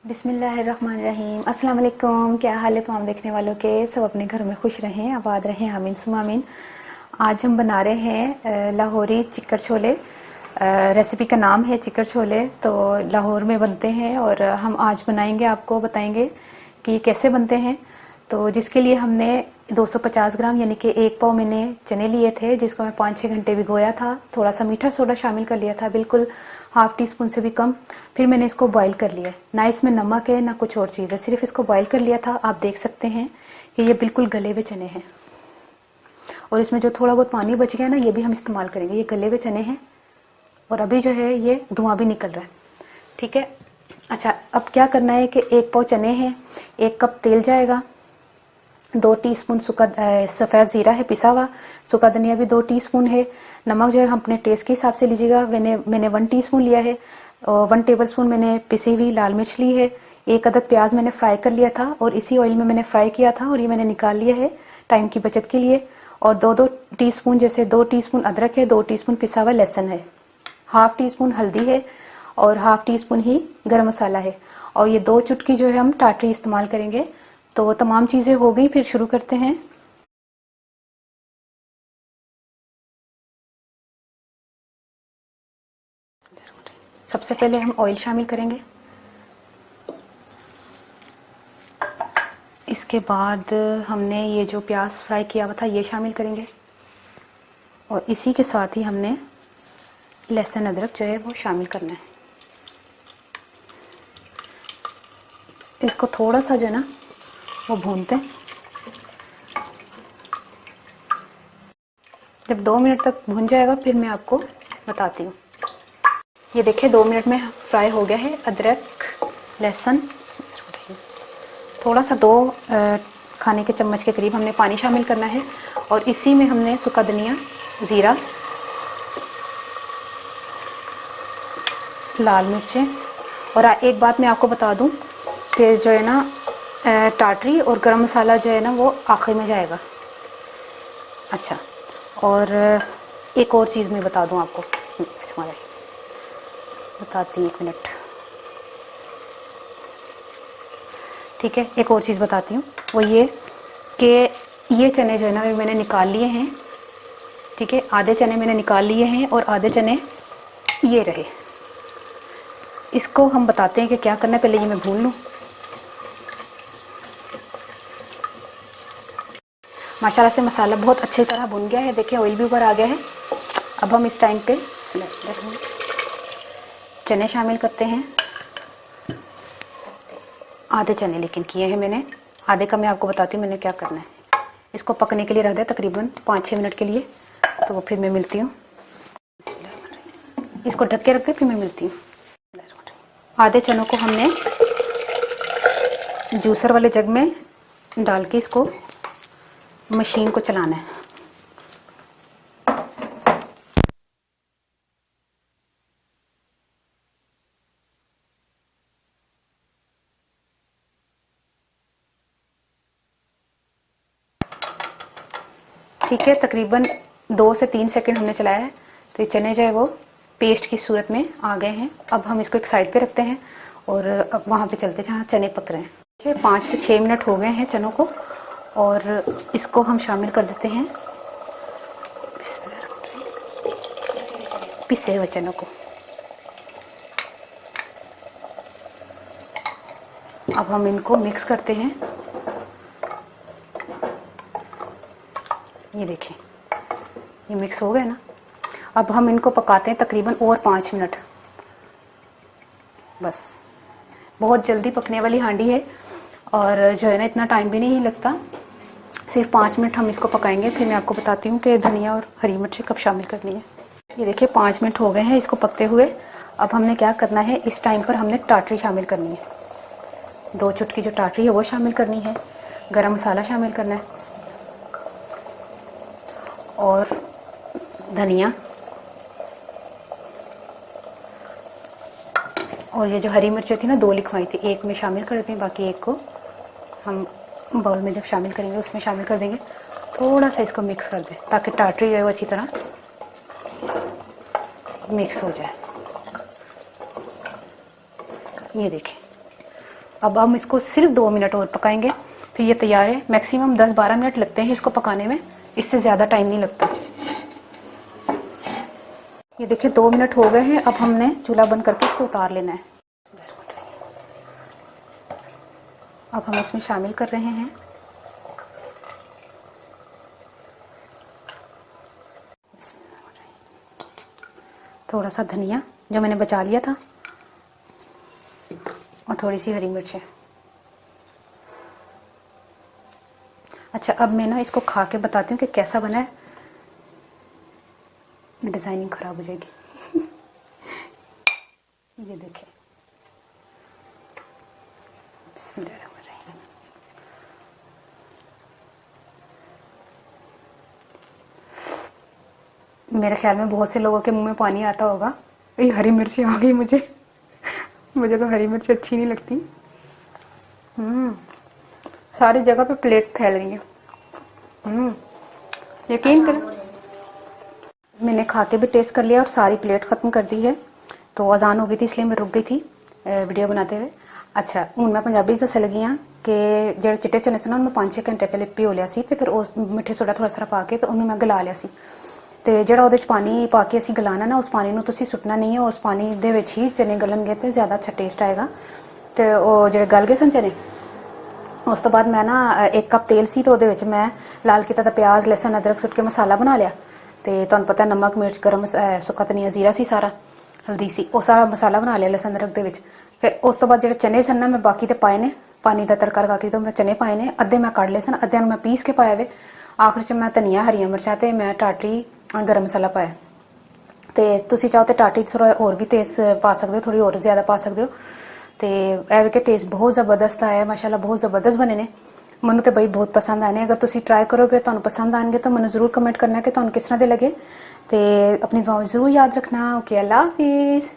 बिस्मिल्लाहिर्रहमानिर्रहीम। अस्सलाम वालेकुम। क्या हाल है तमाम देखने वालों के? सब अपने घरों में खुश रहें, आबाद रहें, आमीन सुम्मा आमीन। आज हम बना रहे हैं लाहौरी चिकन छोले। रेसिपी का नाम है चिकन छोले। तो लाहौर में बनते हैं और हम आज बनाएंगे, आपको बताएंगे कि ये कैसे बनते हैं। तो जिसके लिए हमने 250 ग्राम यानी कि 1 पाव मैंने चने लिए थे, जिसको मैं 5-6 घंटे भिगोया था। थोड़ा सा मीठा सोडा शामिल कर लिया था, बिल्कुल ½ टी स्पून से भी कम। फिर मैंने इसको बॉईल कर लिया। ना इसमें नमक है ना कुछ और चीज़ है, सिर्फ इसको बॉईल कर लिया था। आप देख सकते हैं कि ये बिल्कुल गले हुए चने हैं और इसमें जो थोड़ा बहुत पानी बच गया ना, ये भी हम इस्तेमाल करेंगे। ये गले हुए चने हैं और अभी जो है ये धुआं भी निकल रहा है। ठीक है, अच्छा अब क्या करना है कि 1 पाव चने हैं, 1 कप तेल जाएगा, 2 टीस्पून सफ़ेद ज़ीरा है पिसा हुआ, सूखा धनिया भी 2 टीस्पून है। नमक जो है हम अपने टेस्ट के हिसाब से लीजिएगा। मैंने 1 टीस्पून लिया है। 1 टेबलस्पून मैंने पिसी हुई लाल मिर्च ली है। 1 अदद प्याज मैंने फ्राई कर लिया था और इसी ऑयल में मैंने फ्राई किया था और ये मैंने निकाल लिया है टाइम की बचत के लिए। और 2-2 टीस्पून, जैसे 2 टीस्पून अदरक है, 2 टीस्पून पिसा हुआ लहसुन है, ½ टीस्पून हल्दी है और ½ टीस्पून ही गरम मसाला है। और ये 2 चुटकी जो है हम टाटरी इस्तेमाल करेंगे। तो तमाम चीज़ें हो गई, फिर शुरू करते हैं। सबसे पहले हम ऑयल शामिल करेंगे, इसके बाद हमने ये जो प्याज फ्राई किया हुआ था ये शामिल करेंगे और इसी के साथ ही हमने लहसुन अदरक जो है वो शामिल करना है। इसको थोड़ा सा जो है ना वो भूनते हैं। जब 2 मिनट तक भून जाएगा फिर मैं आपको बताती हूँ। ये देखिए 2 मिनट में फ्राई हो गया है। अदरक, लहसुन, थोड़ा सा 2 खाने के चम्मच के करीब हमने पानी शामिल करना है और इसी में हमने सूखा धनिया, ज़ीरा, लाल मिर्चें। और एक बात मैं आपको बता दूं कि जो है ना टाटरी और गरम मसाला जो है ना वो आखिर में जाएगा। अच्छा, और एक और चीज़ मैं बता दूं आपको, इसमें बताती हूँ, 1 मिनट। ठीक है, एक और चीज़ बताती हूँ, वो ये कि ये चने जो है ना मैंने निकाल लिए हैं। ठीक है, आधे चने मैंने निकाल लिए हैं और आधे चने ये रहे। इसको हम बताते हैं कि क्या करना है। पहले ये मैं भून लूँ। माशाल्लाह से मसाला बहुत अच्छी तरह भुन गया है। देखिए ऑयल भी ऊपर आ गया है। अब हम इस टाइम पे चने शामिल करते हैं। आधे चने लेकिन किए हैं मैंने, आधे का मैं आपको बताती हूँ मैंने क्या करना है। इसको पकने के लिए रख दिया तकरीबन 5-6 मिनट के लिए। तो फिर मैं मिलती हूँ। इसको ढक के रख के फिर मैं मिलती हूँ। आधे चनों को हमने जूसर वाले जग में डाल के इसको मशीन को चलाना है। ठीक है, तकरीबन 2 से 3 सेकंड हमने चलाया है। तो ये चने जो है वो पेस्ट की सूरत में आ गए हैं। अब हम इसको एक साइड पे रखते हैं और अब वहाँ पे चलते हैं जहाँ चने पक रहे हैं। 5 से 6 मिनट हो गए हैं चनों को और इसको हम शामिल कर देते हैं पिसे हुए चनों को। अब हम इनको मिक्स करते हैं। ये देखें, ये मिक्स हो गए ना। अब हम इनको पकाते हैं तकरीबन और 5 मिनट। बस, बहुत जल्दी पकने वाली हांडी है और जो है ना इतना टाइम भी नहीं लगता। सिर्फ 5 मिनट हम इसको पकाएंगे, फिर मैं आपको बताती हूँ कि धनिया और हरी मिर्च कब शामिल करनी है। ये देखिए 5 मिनट हो गए हैं इसको पकते हुए। अब हमने क्या करना है, इस टाइम पर हमने टाटरी शामिल करनी है। 2 चुटकी जो टाटरी है वो शामिल करनी है, गरम मसाला शामिल करना है और धनिया, और ये जो हरी मिर्चें थी ना 2 लिखवाई थी, 1 में शामिल कर देते हैं, बाकी 1 को हम बाउल में जब शामिल करेंगे उसमें शामिल कर देंगे। थोड़ा सा इसको मिक्स कर दें ताकि टाटरी जो है वो अच्छी तरह मिक्स हो जाए। ये देखें अब हम इसको सिर्फ 2 मिनट और पकाएंगे, फिर ये तैयार है। मैक्सिमम 10-12 मिनट लगते हैं इसको पकाने में, इससे ज़्यादा टाइम नहीं लगता। ये देखिए 2 मिनट हो गए हैं। अब हमने चूल्हा बंद करके इसको उतार लेना है। अब हम इसमें शामिल कर रहे हैं थोड़ा सा धनिया जो मैंने बचा लिया था, और थोड़ी सी हरी मिर्चें। अच्छा, अब मैं ना इसको खा के बताती हूँ कि कैसा बना है। डिजाइनिंग खराब हो जाएगी। ये देखिए, बिस्मिल्लाहिर्रहमानिर्रहीम। मेरे ख्याल में बहुत से लोगों के मुंह में पानी आता होगा। ये हरी मिर्ची आ गई मुझे। मुझे तो हरी मिर्ची अच्छी नहीं लगती। सारी जगह पे प्लेट फैल गई है। यकीन करें, मैंने खा के भी टेस्ट कर लिया और सारी प्लेट खत्म कर दी है। तो अजान हो गई थी इसलिए मैं रुक गई थी वीडियो बनाते हुए। अच्छा, हूँ मैं पंजाबी दस लगी हाँ कि जो चिट्टे चने से ना उन्हें 5-6 घंटे पहले भिओ लिया सी, फिर उस मिठे सोडा थोड़ा सा पा के तो उन्होंने मैं गला लिया सी। ਤੇ ਜਿਹੜਾ ਉਹਦੇ ਚ ਪਾਣੀ ਪਾ ਕੇ ਅਸੀਂ ਗਲਾਣਾ ਨਾ, ਉਸ ਪਾਣੀ ਨੂੰ ਤੁਸੀਂ ਸੁੱਟਣਾ ਨਹੀਂ ਹੈ। ਉਸ ਪਾਣੀ ਦੇ ਵਿੱਚ ਹੀ ਚਨੇ ਗਲਣਗੇ ਤੇ ਜ਼ਿਆਦਾ ਅੱਛਾ ਟੇਸਟ ਆਏਗਾ। ਤੇ ਉਹ ਜਿਹੜੇ ਗਲ ਗਏ ਸਨ ਚਨੇ, ਉਸ ਤੋਂ ਬਾਅਦ ਮੈਂ ਨਾ 1 ਕੱਪ ਤੇਲ ਸੀ ਤੇ ਉਹਦੇ ਵਿੱਚ ਮੈਂ ਲਾਲ ਕੀਤਾ ਤਾਂ ਪਿਆਜ਼, ਲਸਣ, ਅਦਰਕ ਸੁੱਟ ਕੇ ਮਸਾਲਾ ਬਣਾ ਲਿਆ। ਤੇ ਤੁਹਾਨੂੰ ਪਤਾ ਨਮਕ, ਮਿਰਚ, ਗਰਮ ਸੁੱਕਾ ਧਨੀਆ, ਜ਼ੀਰਾ ਸੀ ਸਾਰਾ, ਹਲਦੀ ਸੀ, ਉਹ ਸਾਰਾ ਮਸਾਲਾ ਬਣਾ ਲਿਆ ਲਸਣ ਅਦਰਕ ਦੇ ਵਿੱਚ। ਫਿਰ ਉਸ ਤੋਂ ਬਾਅਦ ਜਿਹੜੇ ਚਨੇ ਸਨ ਨਾ, ਮੈਂ ਬਾਕੀ ਤੇ ਪਾਏ ਨੇ, ਪਾਣੀ ਦਾ ਤੜਕਾ ਲਗਾ ਕੇ। ਤਾਂ ਮੈਂ ਚਨੇ ਪਾਏ ਨੇ, ਅੱਧੇ ਮੈਂ ਕੱਢ ਲਏ ਸਨ, ਅੱਧਿਆਂ ਨੂੰ ਮੈਂ ਪੀਸ ਕੇ ਪਾਇਆ ਵੇ। ਆਖਰ ਚ ਮੈਂ ਧਨੀਆ, ਹਰੀਆਂ ਮਿਰਚਾਂ ਤੇ ਮੈਂ ਟਾਟਰੀ ਗਰਮ ਮਸਾਲਾ ਪਾਇਆ। ਤੇ ਤੁਸੀਂ ਚਾਹੋ ਤੇ ਟਾਟਰੀ ਥੋੜਾ ਹੋਰ ਵੀ ਤੇਜ਼ ਪਾ ਸਕਦੇ ਹੋ, ਥੋੜੀ ਹੋਰ ਜ਼ਿਆਦਾ ਪਾ ਸਕਦੇ ਹੋ। ਤੇ ਇਹ ਵੀ ਕਿ ਟੇਸਟ ਬਹੁਤ ਜ਼ਬਰਦਸਤ ਆਇਆ ਮਾਸ਼ਾਅੱਲਾ, ਬਹੁਤ ਜ਼ਬਰਦਸਤ ਬਣੇ ਨੇ। ਮੈਨੂੰ ਤੇ ਬਈ ਬਹੁਤ ਪਸੰਦ ਆਏ ਨੇ। ਅਗਰ ਤੁਸੀਂ ਟਰਾਈ ਕਰੋਗੇ, ਤੁਹਾਨੂੰ ਪਸੰਦ ਆਣਗੇ ਤਾਂ ਮੈਨੂੰ ਜ਼ਰੂਰ ਕਮੈਂਟ ਕਰਨਾ ਕਿ ਤੁਹਾਨੂੰ ਕਿਸ ਤਰ੍ਹਾਂ ਦੇ ਲੱਗੇ। ਤੇ ਆਪਣੀ ਦੁਆਵਾਂ ਜ਼ਰੂਰ ਯਾਦ ਰੱਖਣਾ। ਓਕੇ, ਅੱਲਾ ਹਾਫਿਜ਼।